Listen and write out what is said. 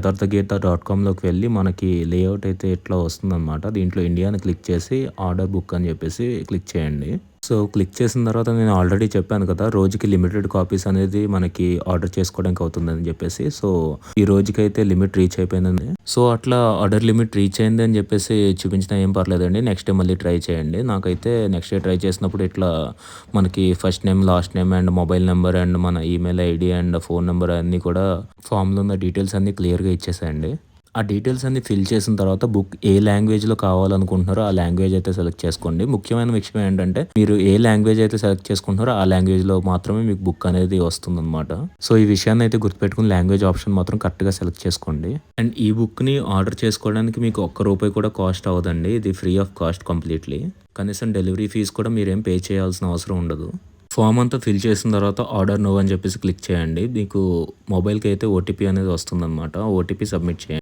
యథార్థగీత.comలోకి వెళ్ళి మనకి లేఅవుట్ అయితే ఇట్లా వస్తుందనమాట. దీంట్లో ఇండియా అని క్లిక్ చేసి ఆర్డర్ బుక్ అని చెప్పేసి క్లిక్ చేయండి. సో, క్లిక్ చేసిన తర్వాత నేను ఆల్రెడీ చెప్పాను కదా! రోజుకి లిమిటెడ్ కాపీస్ అనేది మనకి ఆర్డర్ చేసుకోవడానికి అవుతుందని చెప్పేసి. సో, ఈ రోజుకైతే లిమిట్ రీచ్ అయిపోయిందండి. సో, అట్లా ఆర్డర్ లిమిట్ రీచ్ అయింది అని చెప్పేసి చూపించినా ఏం పర్లేదండి. నెక్స్ట్ డే మళ్ళీ ట్రై చేయండి. నాకైతే నెక్స్ట్ డే ట్రై చేసినప్పుడు ఇట్లా మనకి first name, last name and mobile number and మన email ID and phone number అన్నీ కూడా ఫామ్‌లో ఉన్న డీటెయిల్స్ అన్నీ క్లియర్‌గా ఇచ్చేసాయండి. ఆ డీటెయిల్స్ అన్నీ ఫిల్ చేసిన తర్వాత బుక్ ఏ లాంగ్వేజ్‌లో కావాలనుకుంటున్నారో ఆ లాంగ్వేజ్ అయితే సెలెక్ట్ చేసుకోండి. ముఖ్యమైన విషయం ఏంటంటే మీరు ఏ లాంగ్వేజ్ అయితే సెలెక్ట్ చేసుకుంటున్నారో ఆ లాంగ్వేజ్‌లో మాత్రమే మీకు బుక్ అనేది వస్తుందనమాట. సో, ఈ విషయాన్ని అయితే గుర్తుపెట్టుకొని లాంగ్వేజ్ ఆప్షన్ మాత్రం కరెక్ట్‌గా సెలెక్ట్ చేసుకోండి. అండ్ ఈ బుక్‌ని ఆర్డర్ చేసుకోవడానికి మీకు ఒక్క రూపాయి కూడా కాస్ట్ అవ్వదండి. ఇది ఫ్రీ ఆఫ్ కాస్ట్ కంప్లీట్‌లీ. కనీసం డెలివరీ ఫీస్ కూడా మీరేం పే చేయాల్సిన అవసరం ఉండదు. ఫామ్ అంతా ఫిల్ చేసిన తర్వాత ఆర్డర్ నౌ అని చెప్పేసి క్లిక్ చేయండి. మీకు మొబైల్‌కి అయితే ఓటీపీ అనేది వస్తుందనమాట. ఓటీపీ సబ్మిట్ చేయండి.